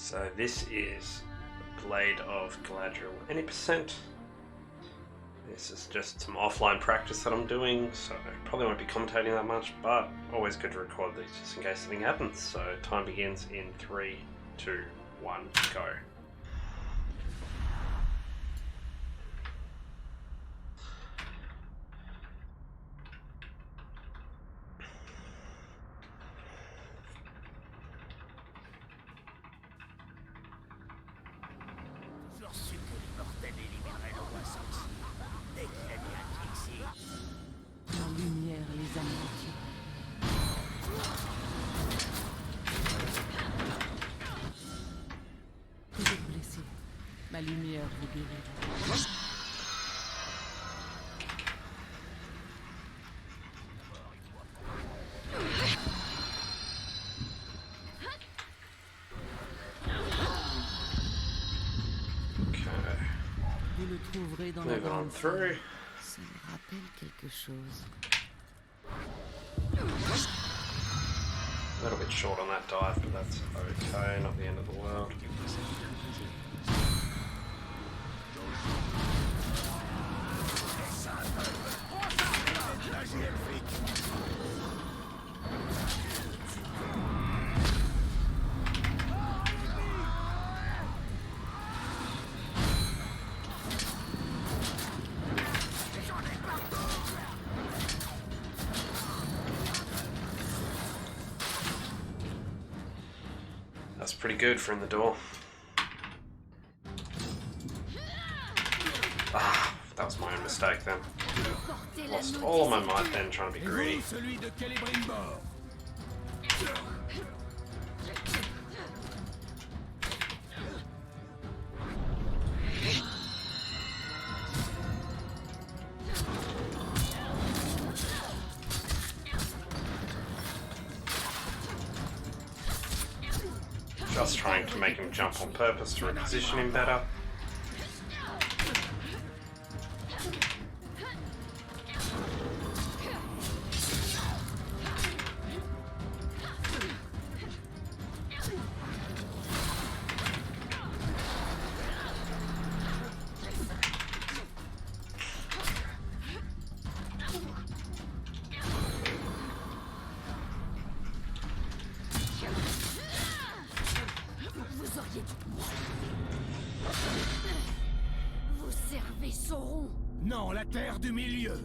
So this is the Blade of Galadriel, any percent. This is just some offline practice that I'm doing, so I probably won't be commentating that much, but always good to record these just in case something happens. So time begins in 3, 2, 1, go. Ma lumière vous guérira. Vous le trouverez dans la grande salle. Ça me rappelle quelque chose. A little bit short on that dive, but that's okay, not the end of the world. That's pretty good for in the door. Ah, that was my own mistake then. Lost all of my might then trying to be greedy. Just trying to make him jump on purpose to reposition him better. Vous servez Sauron? Non, la terre du milieu.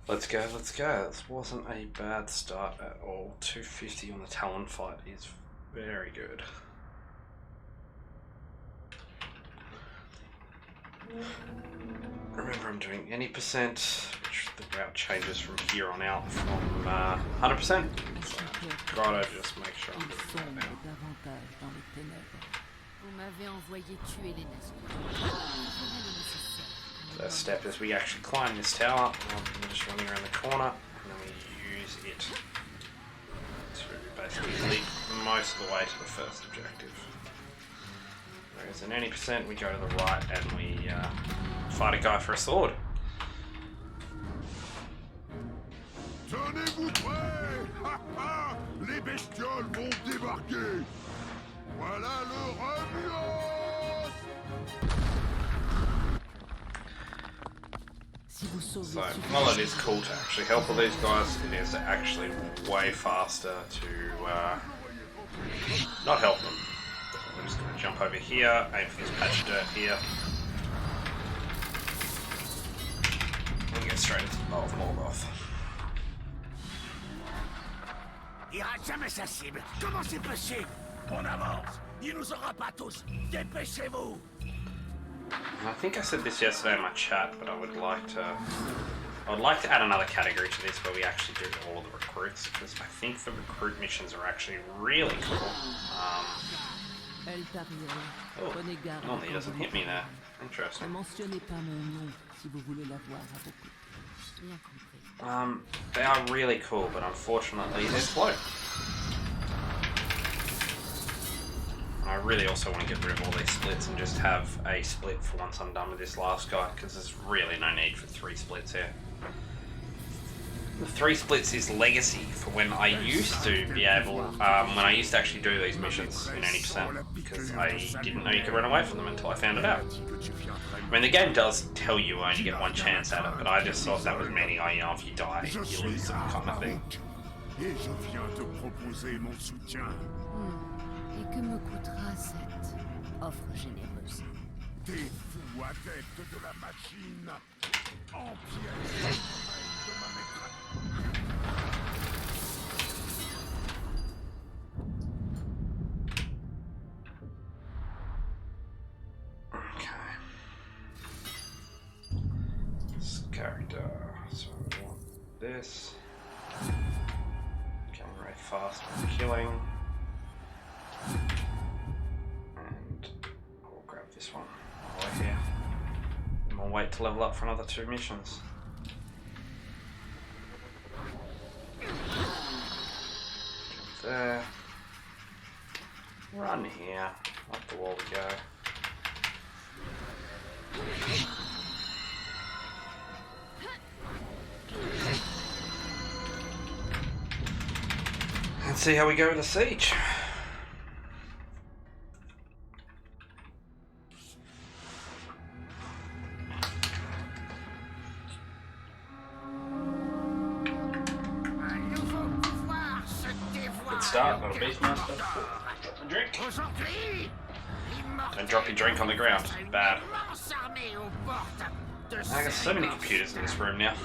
Let's go, let's go. This wasn't a bad start at all. 250 on the Talon fight is very good. Remember, I'm doing any percent, which the route changes from here on out from 100%. So, gotta just make sure I'm doing that now. Vous m'avez envoyé tuer les nations. First step is we actually climb this tower, we're just running around the corner, and then we use it to basically lead most of the way to the first objective. Whereas in any percent, we go to the right and we fight a guy for a sword. Tenez-vous prêts! Les bestioles vont débarquer! Voilà leur ambiance! So, while it is cool to actually help all these guys, it is actually way faster to not help them. So we're just going to jump over here, aim for this patch of dirt here, and get straight into the bow of Morgoth. Il rate jamais sa cible. Comment c'est possible? On avance. Il nous aura pas tous. Dépêchez-vous. I think I said this yesterday in my chat, but I would like to add another category to this where we actually do all of the recruits, because I think the recruit missions are actually really cool. Elle Tariel. Oh, Prenez garde normally he quand doesn't vous hit me there. Ne Interesting. mentionnez pas mon nom si vous voulez la voir à vos côtés. Bien compris. They are really cool, but unfortunately they're slow. I really also want to get rid of all these splits and just have a split for once I'm done with this last guy, because there's really no need for 3 splits here. The 3 splits is legacy for when I used to be able, when I used to actually do these missions in 80%, because I didn't know you could run away from them until I found it out. I mean, the game does tell you only get 1 chance at it, but I just thought that was meaning, oh, you know, if you die, you lose them kind of thing. Et je viens te proposer mon soutien. Et que me coûtera cette offre généreuse? Des fous adeptes de la machine empiètent de ma maîtresse. Okay. This character, so we want this. Getting very fast with killing. And we'll grab this one while we're here. And we'll wait to level up for another 2 missions. Jump there. Run here. Up the wall we go. And see how we go with the siege. Good start, little Beastmaster. Drop the drink. Don't drop your drink on the ground. Bad. I got so many computers in this room now.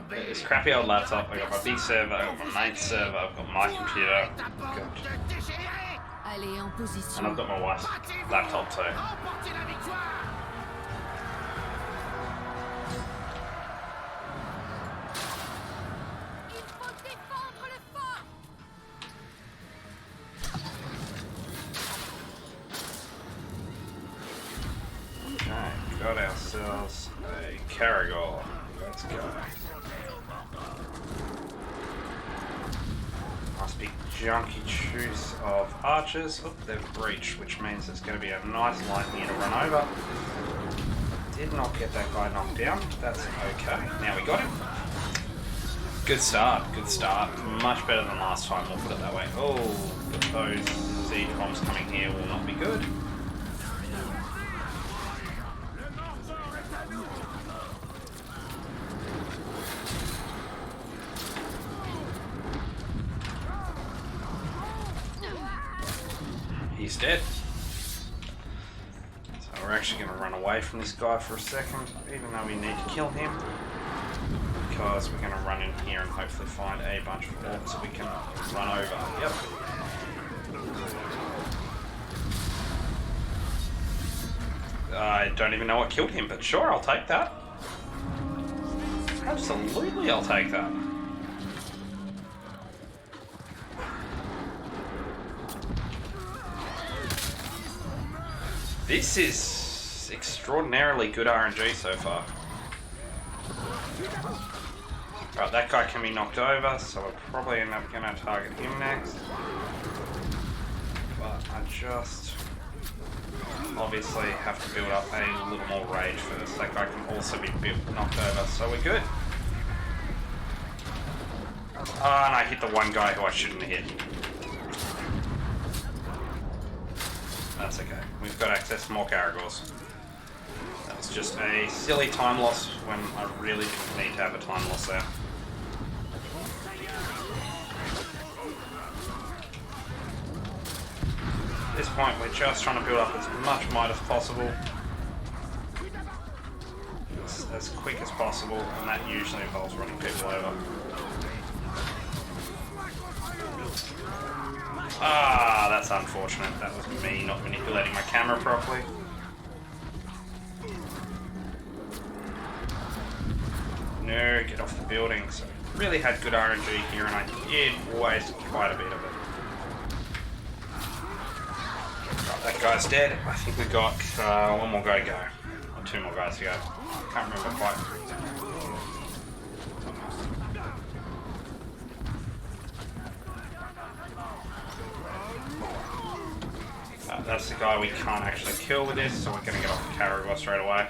This crappy old laptop, I got my big server, I got my main server, I've got my computer. God. Allez, en position. And I've got my wife's laptop too. Il faut défendre le fort. Okay, we got ourselves a Caragor. Let's go. Nice big junky choose of archers. Oh, they've breached, which means there's going to be a nice line here to run over. Did not get that guy knocked down. That's okay. Now we got him. Good start, good start. Much better than last time, we'll put it that way. Oh, but those siege bombs coming here will not be good. He's dead. So we're actually going to run away from this guy for a second, even though we need to kill him. Because we're going to run in here and hopefully find a bunch of orcs that we can run over. Yep. I don't even know what killed him, but sure, I'll take that. Absolutely, I'll take that. This is extraordinarily good RNG so far. Right, that guy can be knocked over, so we'll probably end up going to target him next. But I just obviously have to build up a little more rage first. That guy can also be knocked over, so we're good. Oh, and I hit the one guy who I shouldn't have hit. That's okay. We've got access to more Caragors. That was just a silly time loss when I really didn't need to have a time loss there. At this point, we're just trying to build up as much might as possible. As quick as possible, and that usually involves running people over. Ah, that's unfortunate. That was me not manipulating my camera properly. go, get off the building. So really had good RNG here, and I did waste quite a bit of it. Right, that guy's dead. I think we got one more guy to go. Or 2 more guys to go. Can't remember quite. That's the guy we can't actually kill with this, so we're going to get off the carrier straight away.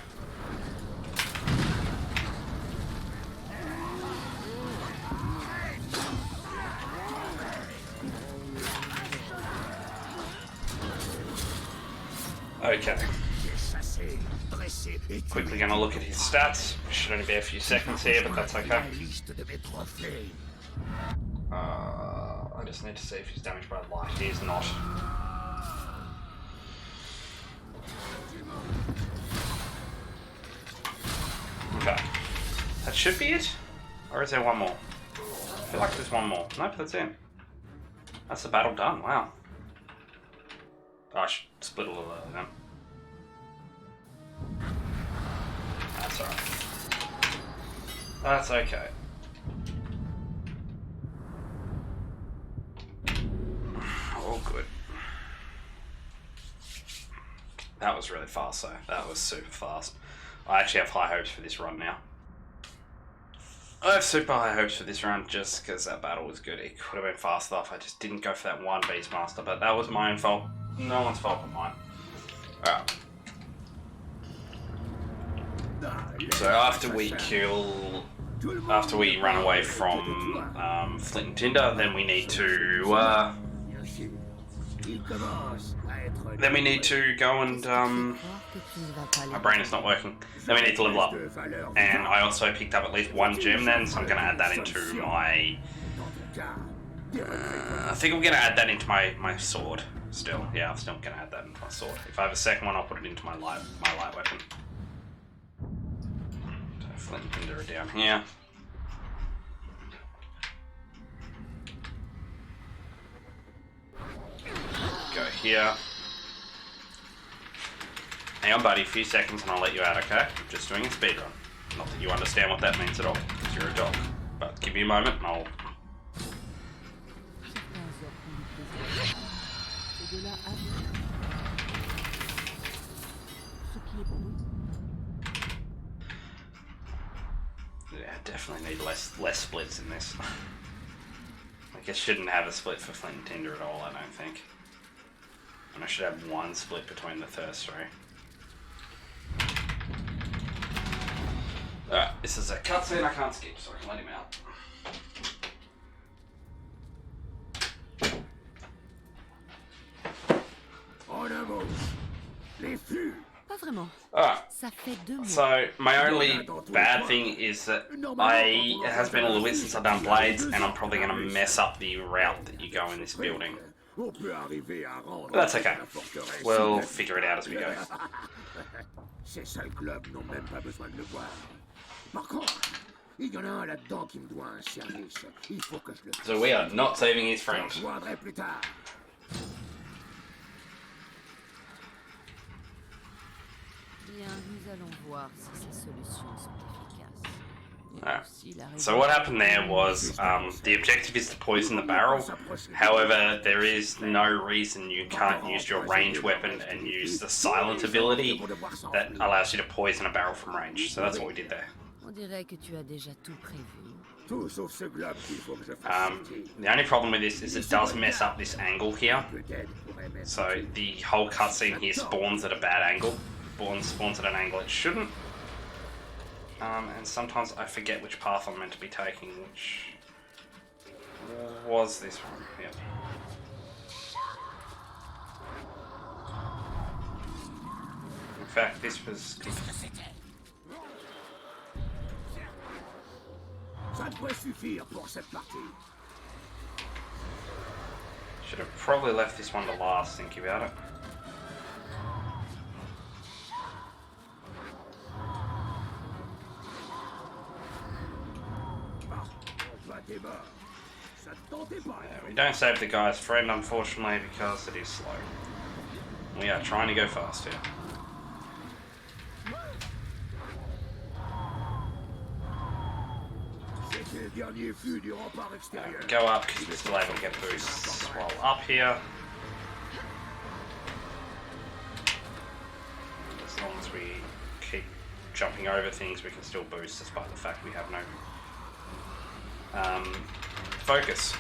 Okay. Quickly going to look at his stats. Should only be a few seconds here, but that's okay. I just need to see if he's damaged by light. He is not. Okay. That should be it? Or is there one more? I feel like there's one more. Nope, that's it. That's the battle done. Wow. Oh, I should split a little of them. That's alright. That's okay. All good. That was really fast though. That was super fast. I actually have high hopes for this run now. I have super high hopes for this run just because that battle was good. It could have been fast enough. I just didn't go for that one Beastmaster, but that was my own fault. No one's fault but mine. Alright. So after we run away from Flint and Tinder, then we need to go and my brain is not working. Then we need to level up. And I also picked up at least 1 gem then, so I'm gonna add that into my I think I'm gonna add that into my sword still. Yeah, I'm still gonna add that into my sword. If I have a second one, I'll put it into my light weapon. So Flint and Tinder are down here. Go here. Hang on, buddy, a few seconds and I'll let you out, okay? I'm just doing a speedrun. Not that you understand what that means at all, because you're a dog. But give me a moment and I'll... Yeah, definitely need less splits in this. Like, I shouldn't have a split for Flint and Tinder at all, I don't think. And I should have 1 split between the first 3. Alright, this is a cutscene I can't skip, so I can let him out. Pas vraiment. Alright, Ça fait 2 mois. so my only bad thing is that it has been a little bit since I've done Blades, and I'm probably going to mess up the route that you go in this building. But that's okay. We'll figure it out as we go. Ces sales clubs n'ont même pas besoin de le voir. Par contre, il y en a un là-dedans qui me doit un service. Il faut que je le fasse. So we are not saving his Je friend. le rejoindrai plus tard. Bien, nous allons voir si ces solutions sont efficaces. Et Alright. aussi la So what happened there was the objective is to poison the barrel. However, there is no reason you can't use your range weapon and use the silent ability that allows you to poison a barrel from range. So that's what we did there. On dirait que tu as déjà tout prévu. Tout sauf ce globe qu'il faut que je fasse sortir. The only problem with this is it does mess up this angle here. Peut-être pourrait mettre So the whole cutscene here spawns at a bad angle. Spawns at an angle it shouldn't. And sometimes I forget which path I'm meant to be taking, which was this one. Yep. In fact, this was... Ça devrait suffire pour cette partie. Should have probably left this one to last, thinking about it. Yeah, we don't save the guy's friend, unfortunately, because it is slow. We are trying to go fast here. C'est le dernier flux du rempart extérieur. Go up because we're still able to get boosts while up here. As long as we keep jumping over things, we can still boost despite the fact we have no focus.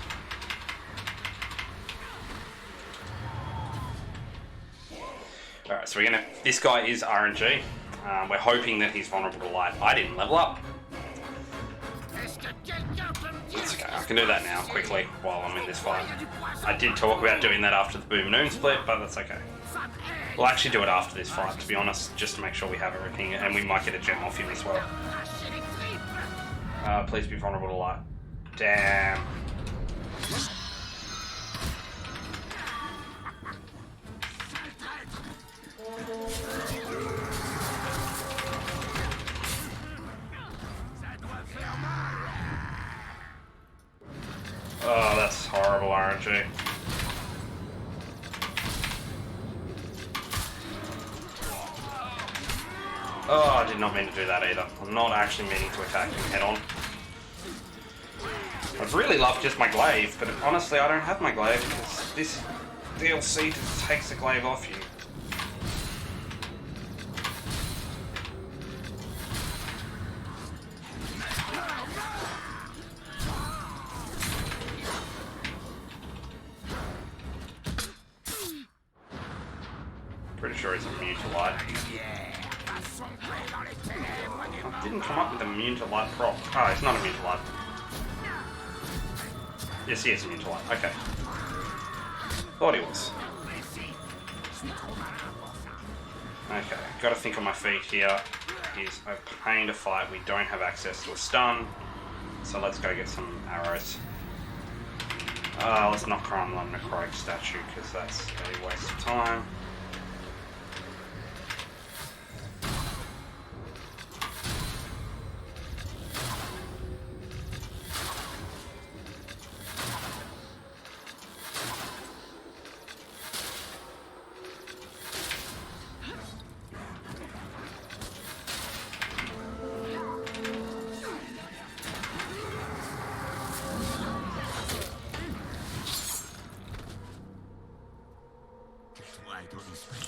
Alright, so we're gonna. This guy is RNG. We're hoping that he's vulnerable to light. I didn't level up. It's okay, I can do that now quickly while I'm in this fight. I did talk about doing that after the Boom Noon split, but that's okay. We'll actually do it after this fight, to be honest, just to make sure we have everything, and we might get a gem off him as well. Please be vulnerable to light. Damn. Oh, that's horrible RNG. Oh, I did not mean to do that either. I'm not actually meaning to attack him head on. I'd really love just my glaive, but honestly I don't have my glaive because this DLC just takes the glaive off you. Pretty sure he's immune to light. I didn't come up with immune to light prop. Oh, he's not immune to light. Yes, he is immune to light. Okay. Thought he was. Okay, gotta think on my feet here. He's a pain to fight. We don't have access to a stun. So let's go get some arrows. Let's not crumble on the necrotic statue because that's a waste of time.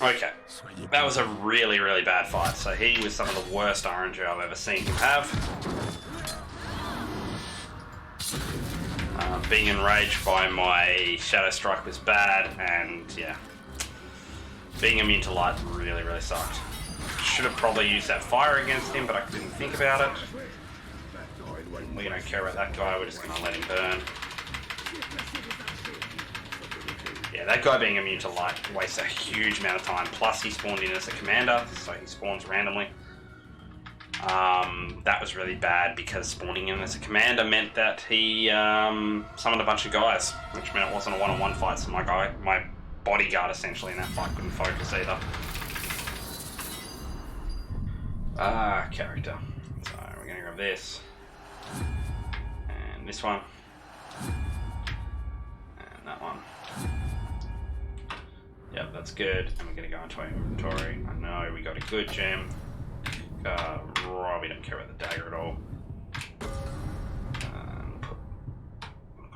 Okay, that was a really, really bad fight. So he was some of the worst RNG I've ever seen him have. Being enraged by my Shadow Strike was bad, and yeah, being immune to light really, really sucked. Should have probably used that fire against him, but I didn't think about it. We don't care about that guy, we're just going to let him burn. Yeah, that guy being immune to light wastes a huge amount of time. Plus, he spawned in as a commander, so he spawns randomly. That was really bad because spawning in as a commander meant that he summoned a bunch of guys, which meant it wasn't a one-on-one fight. So my bodyguard essentially in that fight couldn't focus either. Character. So we're gonna grab this and this one and that one. Yep, that's good. And we're going to go into our inventory. I know we got a good gem. We don't care about the dagger at all.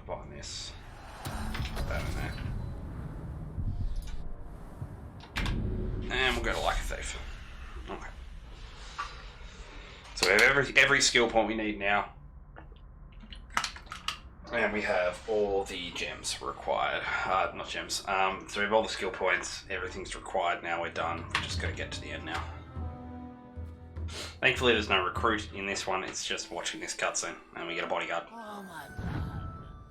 Put on this. Put that in there. And we'll go to Like a Thief. Okay. So we have every skill point we need now. And we have all the gems required. Not gems. So we have all the skill points. Everything's required now. We're done. We've just got to get to the end now. Thankfully, there's no recruit in this one. It's just watching this cutscene. And we get a bodyguard. Oh, madame.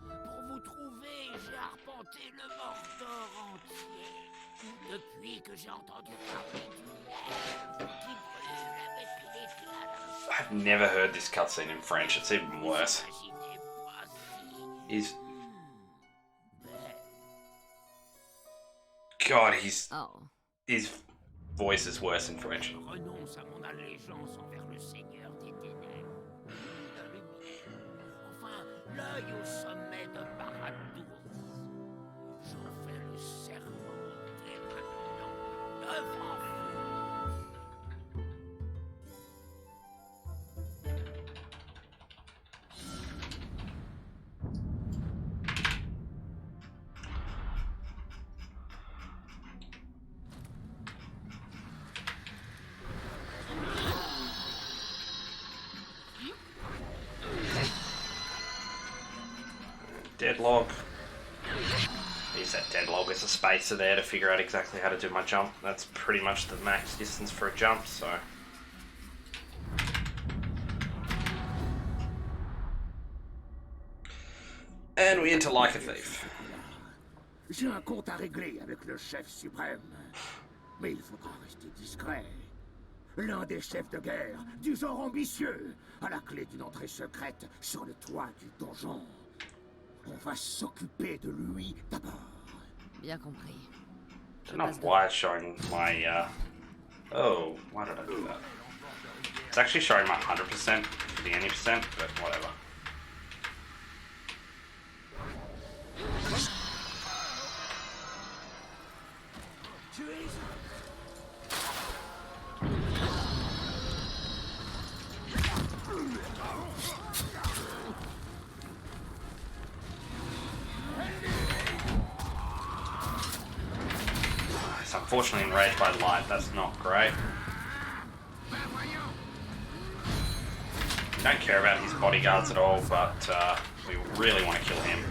Pour vous trouver, j'ai arpenté le Mordor entier. Depuis que j'ai entendu parler du lèvre qui brûle avec l'éclat d'un I've never heard this cutscene in French. It's even worse. God, his voice is worse in French. renonce à mon allégeance envers le Seigneur des Ténèbres. La lumière. Enfin, l'œil au sommet de Barad-dûr. J'en fais le serment dès maintenant, devant vous. Deadlog. Use that deadlog as a spacer there to figure out exactly how to do my jump. That's pretty much the max distance for a jump, so. And we enter like a thief. J'ai un compte à régler avec le chef suprême. Mais il faudra rester discret. L'un des chefs de guerre, du genre ambitieux, à la clé d'une entrée secrète sur le toit du donjon. On va s'occuper de lui d'abord. Bien compris. I don't know why it's showing my, Oh, why did I do that? It's actually showing my 100% for the any percent, but whatever. It's unfortunately enraged by light, that's not great. We don't care about his bodyguards at all, but we really want to kill him.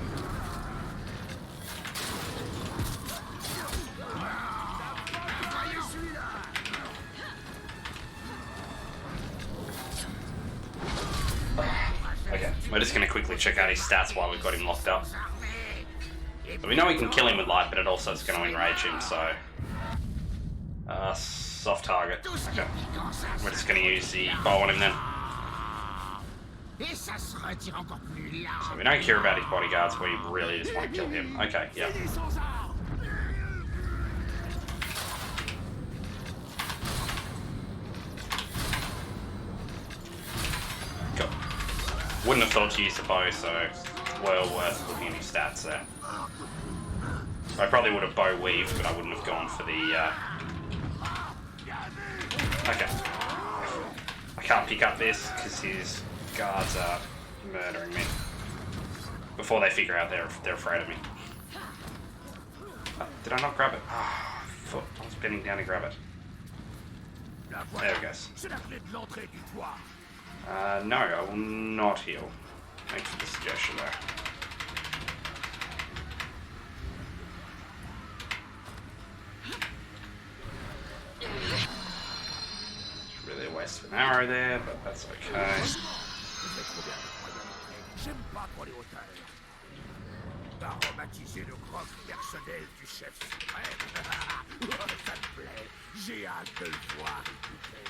Okay, we're just going to quickly check out his stats while we've got him locked up. So we know we can kill him with light, but it also is going to enrage him, so... soft target. Okay. We're just going to use the bow on him then. So we don't care about his bodyguards, we really just want to kill him. Okay, yeah. Cool. Wouldn't have thought to use the bow, so well worth looking at his stats there. I probably would have bow weaved, but I wouldn't have gone for the... Okay. I can't pick up this because his guards are murdering me. Before they figure out they're afraid of me. Oh, did I not grab it? Ah, foot. I was bending down to grab it. There it goes. No, I will not heal. Thanks for the suggestion there. Really a waste of an arrow there, but that's okay. Aromatiser le croc personnel du chef suprême. Ça me plaît. J'ai hâte de le voir écouter.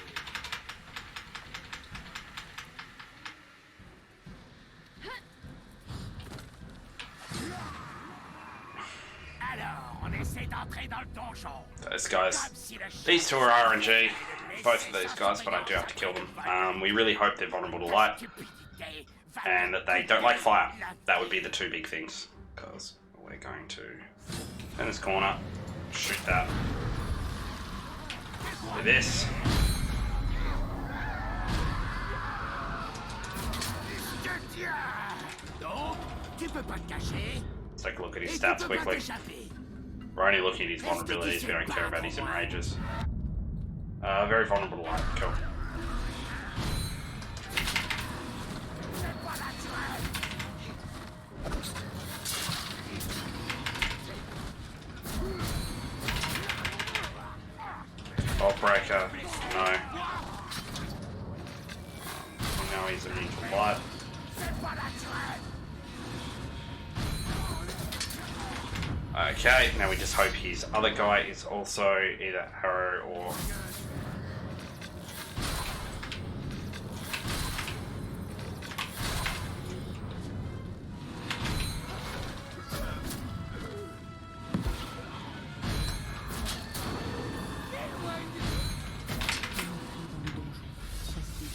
Alors, on essaie d'entrer dans le donjon. Those guys. These two are RNG. Both of these guys, but I do have to kill them. We really hope they're vulnerable to light. And that they don't like fire. That would be the two big things. Because we're going to turn this corner, shoot that. Do this. Let's take a look at his stats quickly. We're only looking at his vulnerabilities, we don't care about his enrages. Very vulnerable to light, cool. Bolt breaker, no. Now he's immune to light. Okay, now we just hope his other guy is also either arrow or...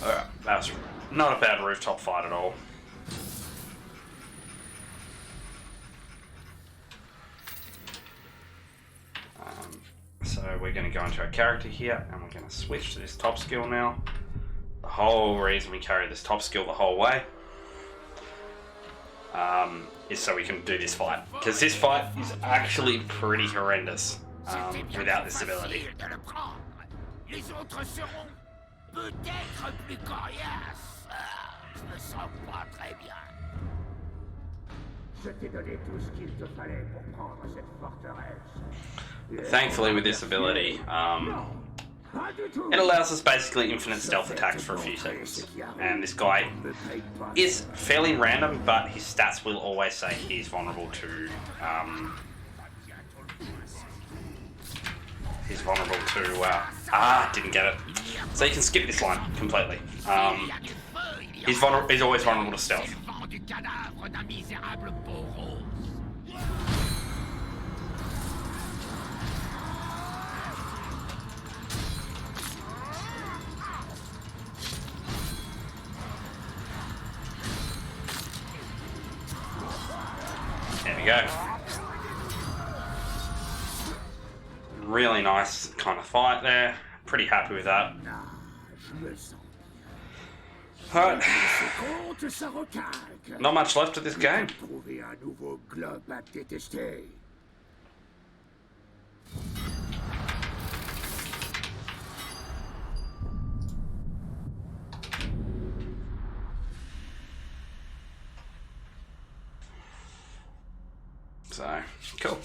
Alright, that was not a bad rooftop fight at all. So we're going to go into our character here and we're going to switch to this top skill now. The whole reason we carry this top skill the whole way is so we can do this fight. Because this fight is actually pretty horrendous without this ability. Peut-être plus coriace. Je me sens pas très bien. Je t'ai donné tout ce qu'il te fallait pour prendre cette forteresse. Thankfully, with this ability, it allows us basically infinite stealth attacks for a few seconds. And this guy is fairly random, but his stats will always say he's vulnerable to. He's vulnerable to. Didn't get it. So you can skip this line completely. He's always vulnerable to stealth. There we go. Really nice kind of fight there. Pretty happy with that. Alright. Not much left of this game. So, cool.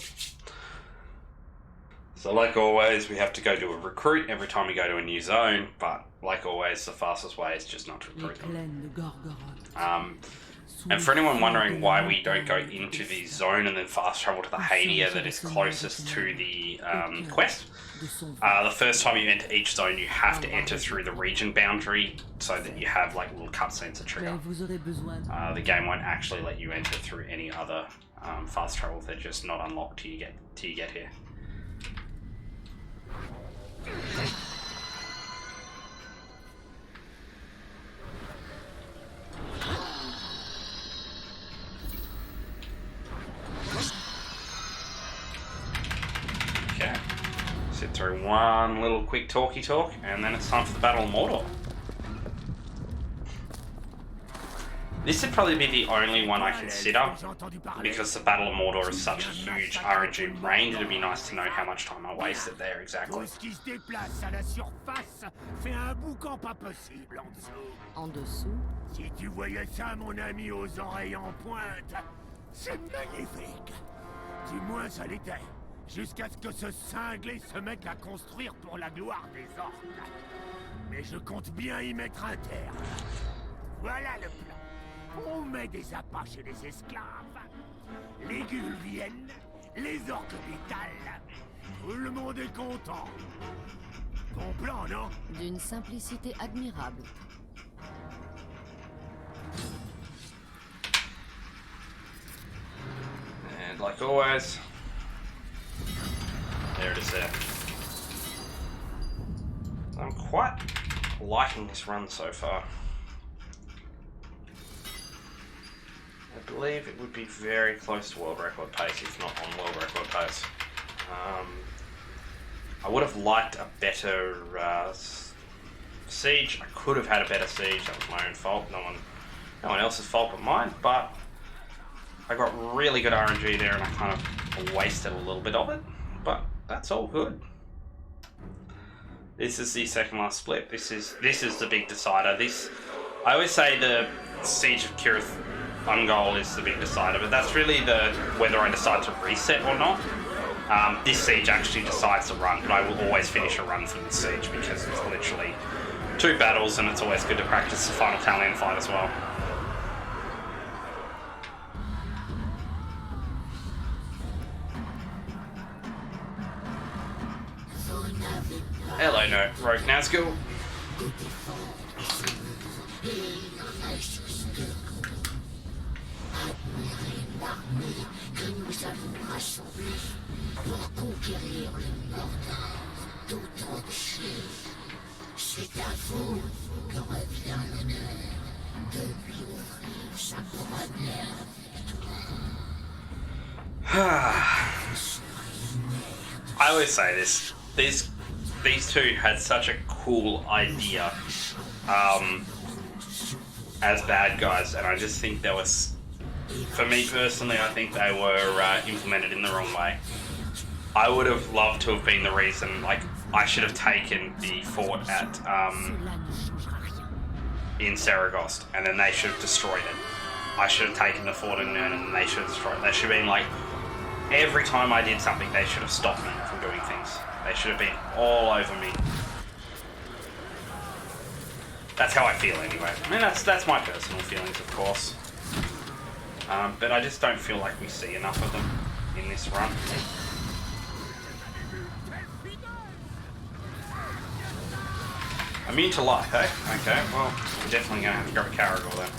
So like always, we have to go do a recruit every time we go to a new zone, but like always, the fastest way is just not to recruit them. And for anyone wondering why we don't go into the zone and then fast travel to the Hadia that is closest to the quest, the first time you enter each zone, you have to enter through the region boundary so that you have like little cutscenes to trigger. The game won't actually let you enter through any other fast travel. They're just not unlocked till you get here. Okay, sit through one little quick talky talk, and then it's time for the Battle of Mordor. This would probably be the only one I consider, because the Battle of Mordor is such a huge RNG range. It'd be nice to know how much time I wasted there exactly. En dessous? Si tu voyais ça, mon ami aux oreilles en pointe, c'est magnifique. Du moins, ça l'était. Jusqu'à ce que ce cinglé se mette à construire pour la gloire des orques. Mais je compte bien y mettre un terme. Voilà le plan. On met des appâts chez les esclaves. Les gueules viennent, les orques détalent. Tout le monde est content. Bon plan, non? D'une simplicité admirable. And like always, there it is there. I'm quite liking this run so far. I believe it would be very close to world record pace, if not on world record pace. I would have liked a better siege. I could have had a better siege. That was my own fault. No one else's fault but mine. But I got really good RNG there, and I kind of wasted a little bit of it. But that's all good. This is the second last split. This is the big decider. I always say the Siege of Kirith Ungol is the big decider, but that's really whether I decide to reset or not. This siege actually decides the run, but I will always finish a run from this siege because it's literally 2 battles, and it's always good to practice the final Talion fight as well. Hello, no, Rogue Nazgul. I always say this. These two had such a cool idea as bad guys, and I just think there was, for me personally, I think they were implemented in the wrong way. I would have loved to have been the reason, like, I should have taken the fort at in Saragost, and then they should have destroyed it. I should have taken the fort and they should have destroyed it. They should have been like, every time I did something, they should have stopped me from doing things. They should have been all over me. That's how I feel anyway. I mean, that's my personal feelings, of course. But I just don't feel like we see enough of them in this run. Immune to life, eh? Okay, well, we're definitely going to have to grab a Caragor then.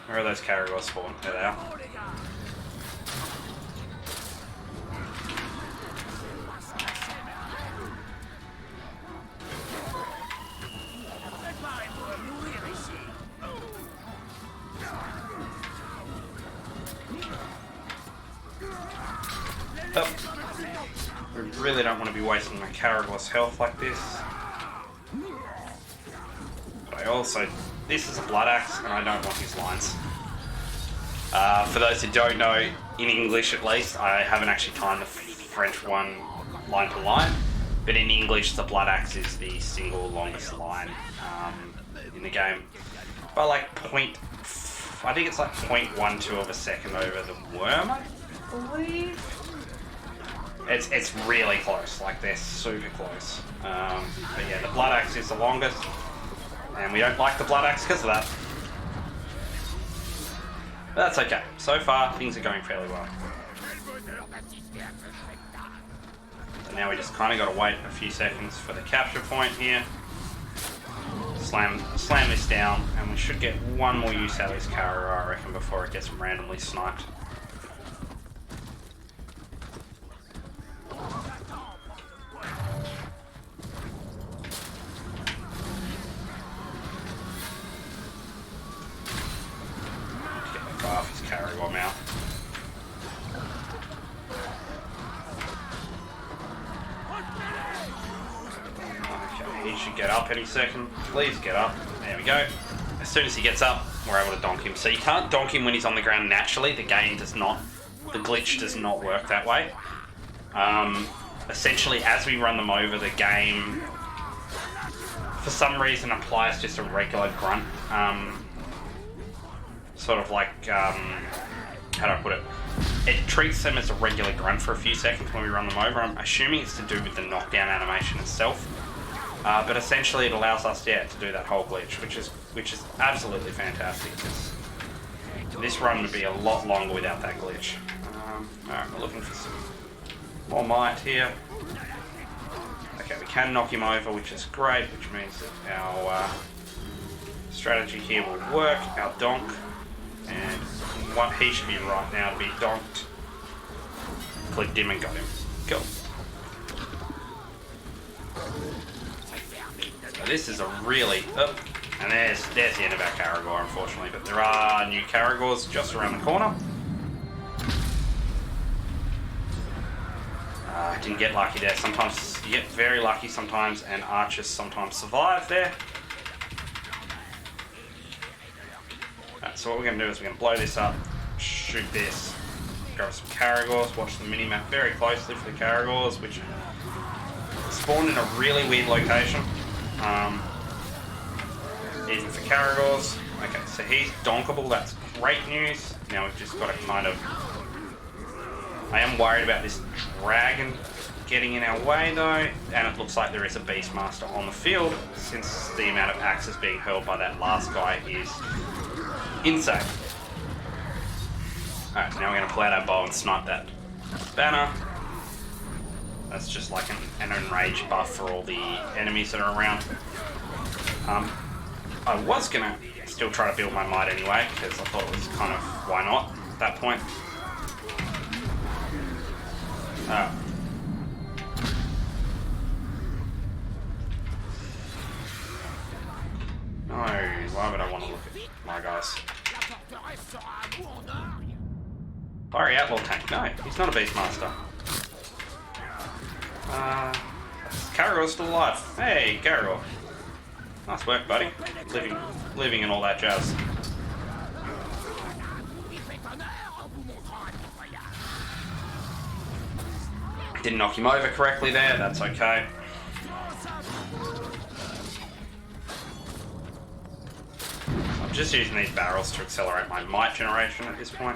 Where are those Caragors spawned? There they are. Oh. We really don't want to be wasting my Caragor's health like this. But I also... This is a Blood Axe, and I don't want his lines. For those who don't know, in English at least, I haven't actually timed the French one line to line. But in English, the Blood Axe is the single longest line in the game. By like I think it's like 0.12 of a second over the Worm, I believe. It's really close, like they're super close. But yeah, the Blood Axe is the longest, and we don't like the Blood Axe because of that. But that's okay. So far, things are going fairly well. So now we just kind of got to wait a few seconds for the capture point here. Slam this down, and we should get one more use out of this Caragor, I reckon, before it gets randomly sniped. Off his Caragor mount. Okay, he should get up any second. Please get up. There we go. As soon as he gets up, we're able to donk him. So you can't donk him when he's on the ground naturally. The game does not. The glitch does not work that way. Essentially, as we run them over, the game, for some reason, applies just a regular grunt. Sort of like, how do I put it? It treats them as a regular grunt for a few seconds when we run them over. I'm assuming it's to do with the knockdown animation itself. But essentially it allows us, yeah, to do that whole glitch, which is absolutely fantastic. This run would be a lot longer without that glitch. Alright, we're looking for some more might here. Okay, we can knock him over, which is great, which means that our strategy here will work, our donk. And what he should be right now to be donked. Clicked him and got him. Cool. So this is a really... Oh, and there's the end of our Caragor, unfortunately. But there are new Caragors just around the corner. I didn't get lucky there. Sometimes you get very lucky sometimes, and archers sometimes survive there. So what we're going to do is we're going to blow this up, shoot this, grab some Caragors, watch the minimap very closely for the Caragors, which spawn in a really weird location. Even for Caragors. Okay, so he's donkable, that's great news. Now we've just got to kind of... I am worried about this dragon getting in our way though, and it looks like there is a Beastmaster on the field, since the amount of axes being hurled by that last guy is insane. Alright, so now we're going to pull out our bow and snipe that banner. That's just like an enrage buff for all the enemies that are around. I was going to still try to build my might anyway, because I thought it was kind of, why not, at that point. No, why would I want to look at my guys? Fiery Outlaw tank. No, he's not a Beastmaster. Caragor's still alive. Hey, Caragor. Nice work, buddy. Living and all that jazz. Didn't knock him over correctly there, that's okay. I'm just using these barrels to accelerate my might generation at this point.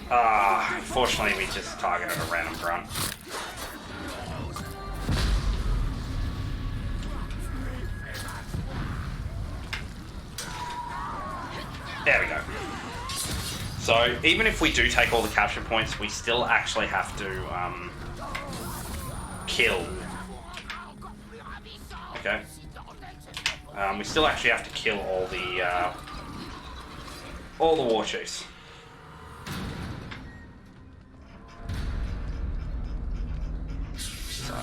Unfortunately we just targeted a random grunt. There we go. So even if we do take all the capture points, we still actually have to kill. Okay. We still actually have to kill all the war chiefs. So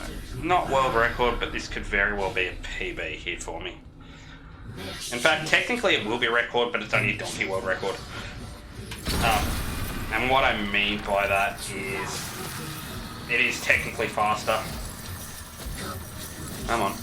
not world record, but this could very well be a PB here for me. In fact, technically it will be a record, but it's only a donkey world record. And what I mean by that is, it is technically faster. Come on.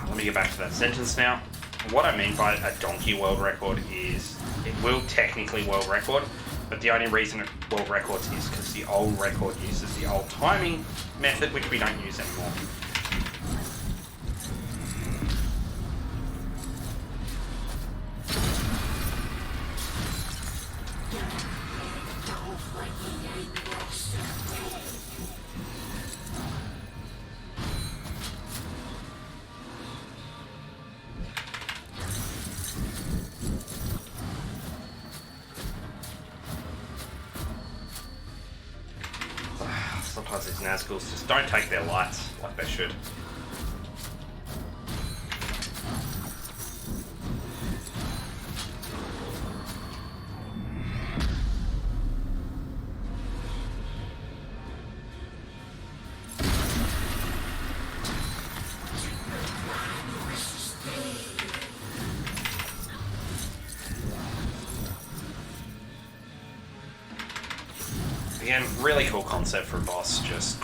Let me get back to that sentence now. What I mean by a donkey world record is it will technically world record, but the only reason it world records is because the old record uses the old timing method, which we don't use anymore. Sometimes these Nazguls just don't take their lights like they should. Again, really cool concept for a boss, just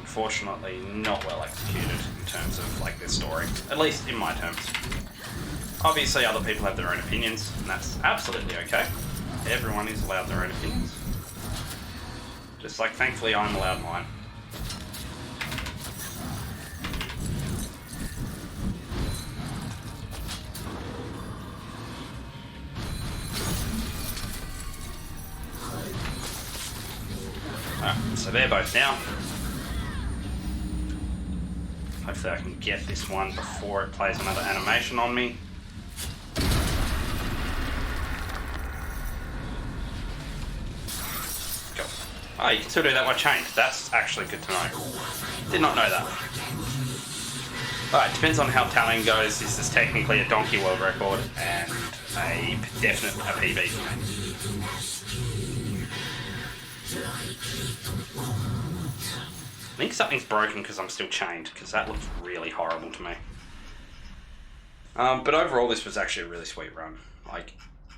unfortunately not well executed in terms of like their story, at least in my terms. Obviously other people have their own opinions, and that's absolutely okay. Everyone is allowed their own opinions. Just like thankfully I'm allowed mine. So they're both down. Hopefully I can get this one before it plays another animation on me. Go. Oh, you can still do that by chain. That's actually good to know. Did not know that. Alright, depends on how tallying goes. This is technically a donkey world record and a definite PB for me. I think something's broken because I'm still chained, because that looks really horrible to me. But overall, this was actually a really sweet run. Like,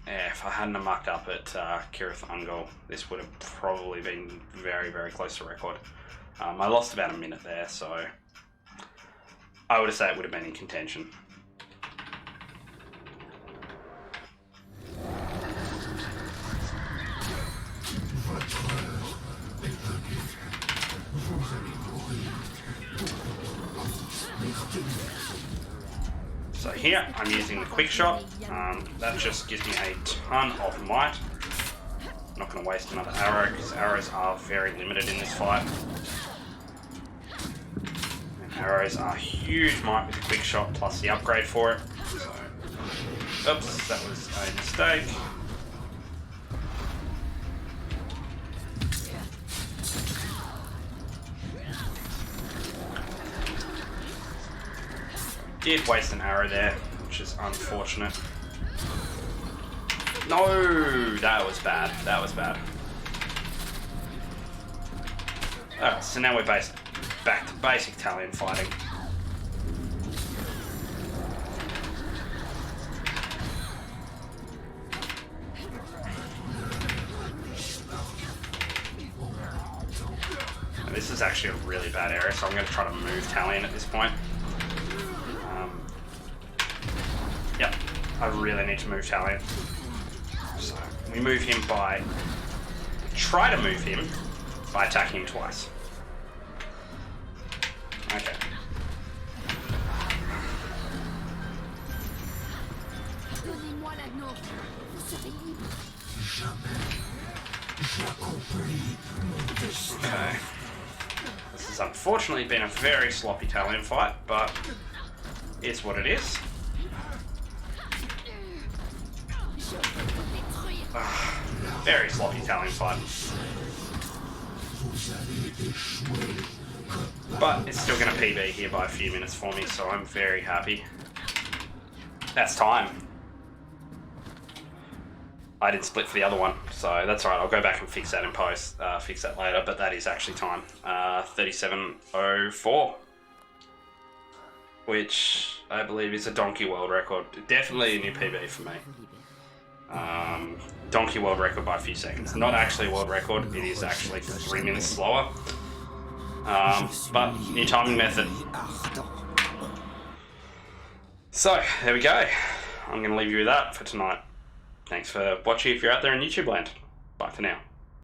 yeah, if I hadn't have mucked up at Kirith Ungol, this would have probably been very, very close to record. I lost about a minute there, so I would have said it would have been in contention. So here I'm using the quick shot. That just gives me a ton of might. I'm not going to waste another arrow because arrows are very limited in this fight. And arrows are huge might with the quick shot plus the upgrade for it. So, oops, that was a mistake. Did waste an arrow there, which is unfortunate. No, that was bad. That was bad. Alright, so now we're back to basic Talion fighting. And this is actually a really bad area, so I'm going to try to move Talion at this point. I really need to move Talion. So we move him by... Try to move him by attacking him twice. Okay. Donnez-moi l'anneau. Vous serez libre. Okay. This has unfortunately been a very sloppy Talion fight, but it's what it is. Very sloppy Talion fight. But it's still going to PB here by a few minutes for me, so I'm very happy. That's time. I did split for the other one, so that's alright. I'll go back and fix that in post, fix that later, but that is actually time. 37:04, which I believe is a donkey world record. Definitely a new PB for me. Donkey world record by a few seconds. Not actually a world record, it is actually 3 minutes slower. But new timing method. So, there we go. I'm going to leave you with that for tonight. Thanks for watching if you're out there in YouTube land. Bye for now.